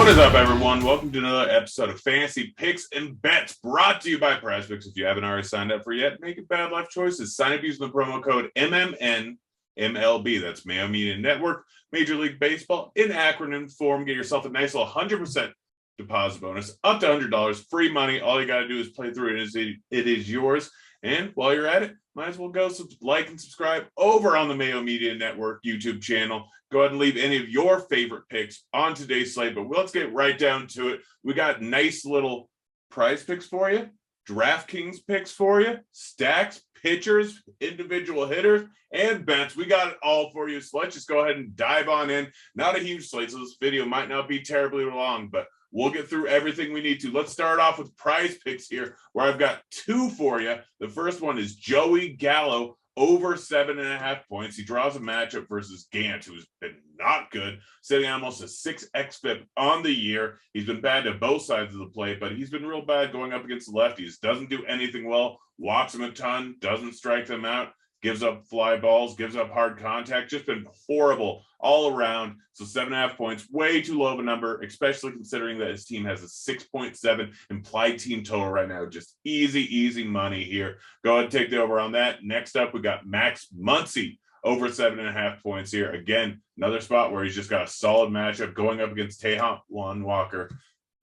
What is up, everyone? Welcome to another episode of Fantasy Picks and Bets, brought to you by Prize Picks. If you haven't already signed up for yet, make bad life choices. Sign up using the promo code MMN That's Mayo Media Network, Major League Baseball in acronym form. Get yourself a nice little 100% deposit bonus, up to $100, free money. All you got to do is play through it. It is yours. And while you're at it, might as well go like and subscribe over on the Mayo Media Network YouTube channel. Go ahead and leave any of your favorite picks on today's slate. But let's get right down to it. We got nice little prize picks for you, DraftKings picks for you, stacks, pitchers, individual hitters, and bets. We got it all for you. So let's just go ahead and dive on in. Not a huge slate, so this video might not be terribly long, but we'll get through everything we need to. Let's start off with prize picks here, where I've got two for you. The first one is Joey Gallo over 7.5 points. He draws a matchup versus Gant, who's been not good, sitting almost a 6 xFIP on the year. He's been bad to both sides of the plate, but he's been real bad going up against the lefties. Doesn't do anything well, walks them a ton, doesn't strike them out, gives up fly balls, gives up hard contact, just been horrible all around. So 7.5 points, way too low of a number, especially considering that his team has a 6.7 implied team total right now. Just easy money here. Go ahead and take the over on that. Next up, we got Max Muncy over 7.5 points here. Again, another spot where he's just got a solid matchup going up against Tejan Walker.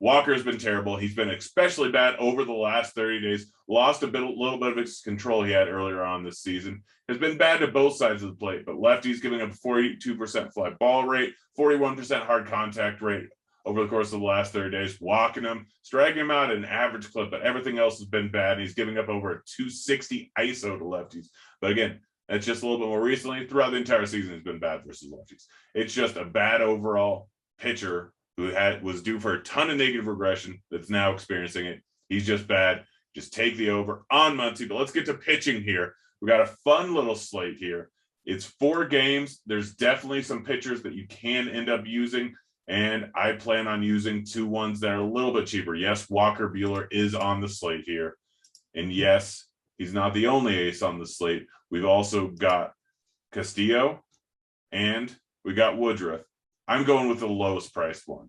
Walker's been terrible. He's been especially bad over the last 30 days. Lost a little bit of his control he had earlier on this season. Has been bad to both sides of the plate, but lefties giving up 42% fly ball rate, 41% hard contact rate over the course of the last 30 days, walking him, striking him out at an average clip, but everything else has been bad. And he's giving up over a 260 ISO to lefties. But again, that's just a little bit more recently. Throughout the entire season, it's been bad versus lefties. It's just a bad overall pitcher who was due for a ton of negative regression that's now experiencing it. He's just bad. Just take the over on Muncy. But let's get to pitching here. We got a fun little slate here. It's 4 games. There's definitely some pitchers that you can end up using, and I plan on using 2 ones that are a little bit cheaper. Yes, Walker Buehler is on the slate here. And yes, he's not the only ace on the slate. We've also got Castillo, and we got Woodruff. I'm going with the lowest priced one.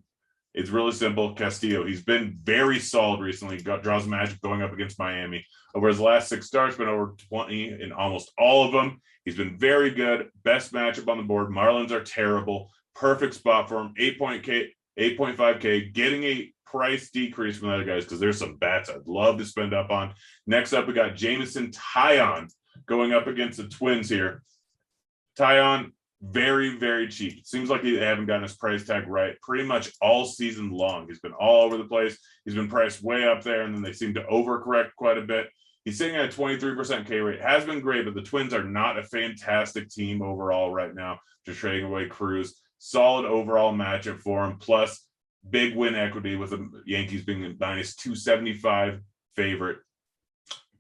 It's really simple. Castillo, he's been very solid recently. Draws a matchup going up against Miami. Over his last 6 starts, been over 20 in almost all of them. He's been very good. Best matchup on the board. Marlins are terrible. Perfect spot for him. 8.5K, getting a price decrease from the other guys because there's some bats I'd love to spend up on. Next up, we got Jameson Taillon going up against the Twins here. Taillon, very cheap. Seems like they haven't gotten his price tag right pretty much all season long. He's been all over the place. He's been priced way up there, and then they seem to overcorrect quite a bit. He's sitting at a 23% K rate. Has been great, but the Twins are not a fantastic team overall right now. Just trading away Cruz. Solid overall matchup for him, plus big win equity with the Yankees being a minus 275 favorite.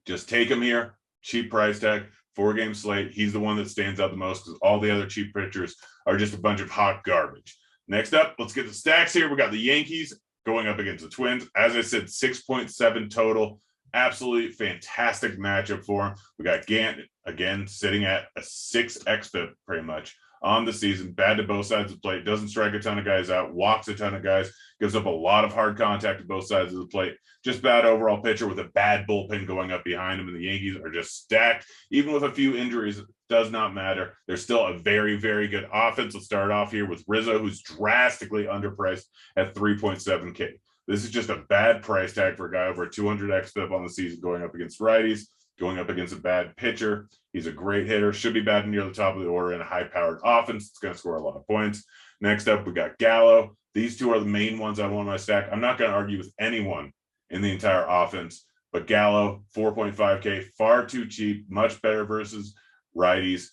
Just take him here. Cheap price tag. 4-game slate. He's the one that stands out the most because all the other cheap pitchers are just a bunch of hot garbage. Next up, let's get the stacks here. We got the Yankees going up against the Twins. As I said, 6.7 total. Absolutely fantastic matchup for him. We got Gant, again, sitting at a 6 xFIP pretty much on the season. Bad to both sides of the plate. Doesn't strike a ton of guys out. Walks a ton of guys. Gives up a lot of hard contact to both sides of the plate. Just bad overall pitcher with a bad bullpen going up behind him. And the Yankees are just stacked. Even with a few injuries, it does not matter. They're still a very good offense. Let's start off here with Rizzo, who's drastically underpriced at 3.7K. This is just a bad price tag for a guy over 200 xFIP on the season going up against righties, going up against a bad pitcher. He's a great hitter, should be batting near the top of the order in a high-powered offense. It's going to score a lot of points. Next up, we got Gallo. These 2 are the main ones I want in my stack. I'm not going to argue with anyone in the entire offense, but Gallo, 4.5K, far too cheap, much better versus righties,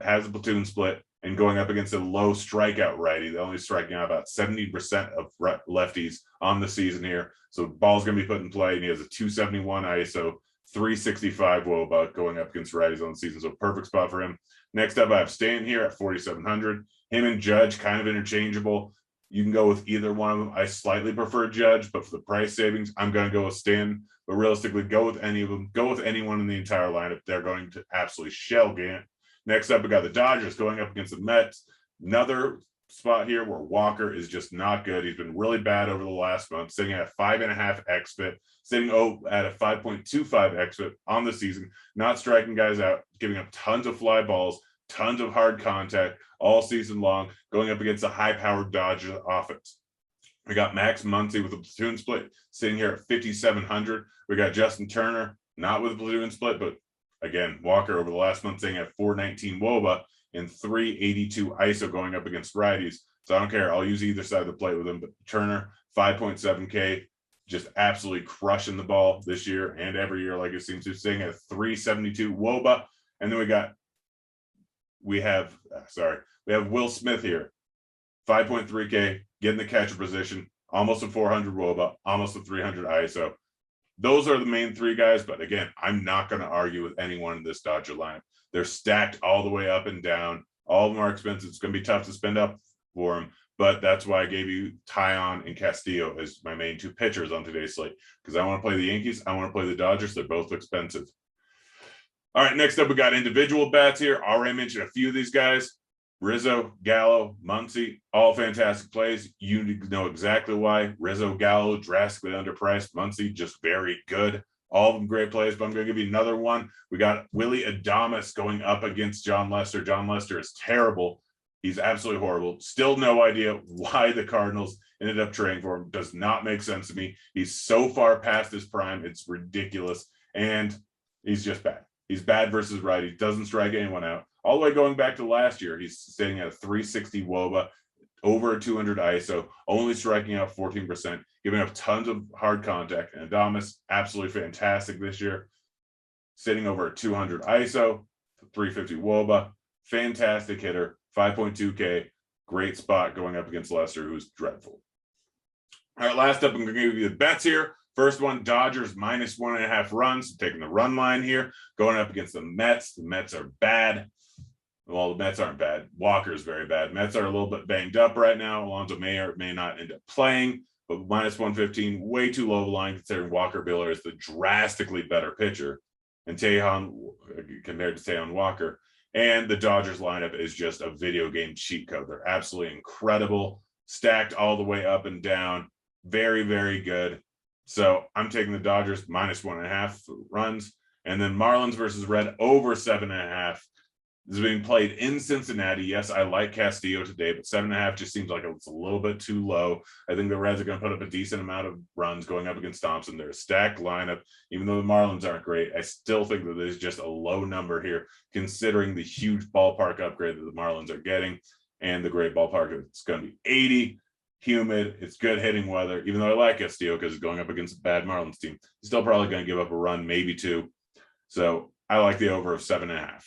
has a platoon split, and going up against a low strikeout righty. They're only striking out about 70% of lefties on the season here. So ball's going to be put in play, and he has a 271 ISO, 365 WOBA going up against righties on the season. So perfect spot for him. Next up, I have Stan here at 4,700. Him and Judge, kind of interchangeable. You can go with either one of them. I slightly prefer Judge, but for the price savings, I'm going to go with Stan. But realistically, go with any of them. Go with anyone in the entire lineup. They're going to absolutely shell Gant. Next up, we got the Dodgers going up against the Mets. Another spot here where Walker is just not good. He's been really bad over the last month, sitting at 5.5 xFIP, sitting at a 5.25 xFIP on the season, not striking guys out, giving up tons of fly balls, tons of hard contact all season long, going up against a high-powered Dodgers offense. We got Max Muncy with a platoon split sitting here at 5,700. We got Justin Turner, not with a platoon split, but again, Walker over the last month sitting at 419 WOBA and 382 ISO going up against righties. So I don't care. I'll use either side of the plate with him. But Turner, 5.7K, just absolutely crushing the ball this year and every year, like it seems to, sitting at 372 WOBA. And then we have Will Smith here, 5.3K, getting the catcher position, almost a 400 WOBA, almost a 300 ISO. Those are the main three guys, but again, I'm not going to argue with anyone in this Dodger lineup. They're stacked all the way up and down. All of them are expensive. It's going to be tough to spend up for them, but that's why I gave you Taillon and Castillo as my main two pitchers on today's slate, because I want to play the Yankees. I want to play the Dodgers. They're both expensive. All right, next up, we got individual bats here. Already mentioned a few of these guys. Rizzo, Gallo, Muncy, all fantastic plays. You know exactly why. Rizzo, Gallo, drastically underpriced. Muncy, just very good. All of them great plays, but I'm going to give you another one. We got Willy Adames going up against John Lester. John Lester is terrible. He's absolutely horrible. Still no idea why the Cardinals ended up trading for him. Does not make sense to me. He's so far past his prime. It's ridiculous. And he's just bad. He's bad versus righty. Doesn't strike anyone out. All the way going back to last year, he's sitting at a 360 WOBA, over a 200 ISO, only striking out 14%, giving up tons of hard contact. And Adames, absolutely fantastic this year, sitting over a 200 ISO, 350 WOBA, fantastic hitter, 5.2K, great spot going up against Lester, who's dreadful. All right, last up, I'm going to give you the bets here. First one, Dodgers minus 1.5 runs, taking the run line here, going up against the Mets. The Mets are bad. Well, the Mets aren't bad. Walker's very bad. Mets are a little bit banged up right now. Alonso Mayo may not end up playing, but minus 115, way too low line considering Walker Buehler is the drastically better pitcher and Taillon compared to Taillon Walker. And the Dodgers lineup is just a video game cheat code. They're absolutely incredible, stacked all the way up and down. Very, very good. So I'm taking the Dodgers minus 1.5 runs. And then Marlins versus Red over 7.5. This is being played in Cincinnati. Yes, I like Castillo today, but 7.5 just seems like it's a little bit too low. I think the Reds are going to put up a decent amount of runs going up against Thompson. They're a stacked lineup. Even though the Marlins aren't great, I still think that there's just a low number here, considering the huge ballpark upgrade that the Marlins are getting and the great ballpark. It's going to be 80. Humid, it's good hitting weather. Even though I like Castillo because he's going up against a bad Marlins team, he's still probably going to give up a run, maybe two. So I like the over of 7.5.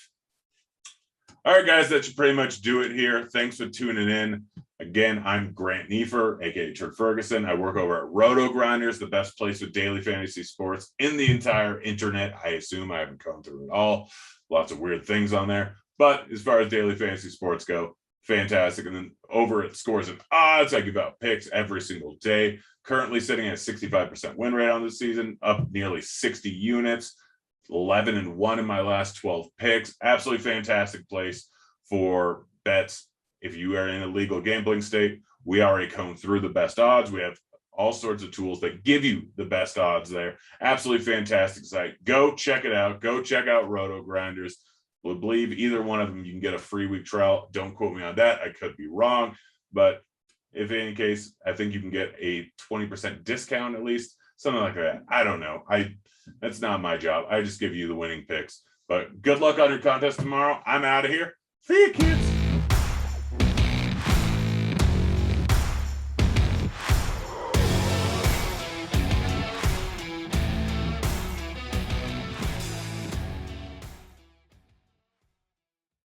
All right, guys, that should pretty much do it here. Thanks for tuning in. Again, I'm Grant Neiffer, aka Turd Ferguson. I work over at Roto Grinders, the best place with daily fantasy sports in the entire internet. I assume I haven't gone through it all. Lots of weird things on there. But as far as daily fantasy sports go, fantastic. And then over at Scores and Odds, I give out picks every single day. Currently sitting at 65% win rate on this season, up nearly 60 units, 11-1 in my last 12 picks. Absolutely fantastic place for bets. If you are in a legal gambling state, we already comb through the best odds. We have all sorts of tools that give you the best odds there. Absolutely fantastic site. Go check it out. Go check out Roto Grinders. Would believe either one of them you can get a free week trial. Don't quote me on that. I could be wrong, but if in any case, I think you can get a 20% discount at least, something like that. I don't know. That's not my job. I just give you the winning picks. But good luck on your contest tomorrow. I'm out of here. See you, kids.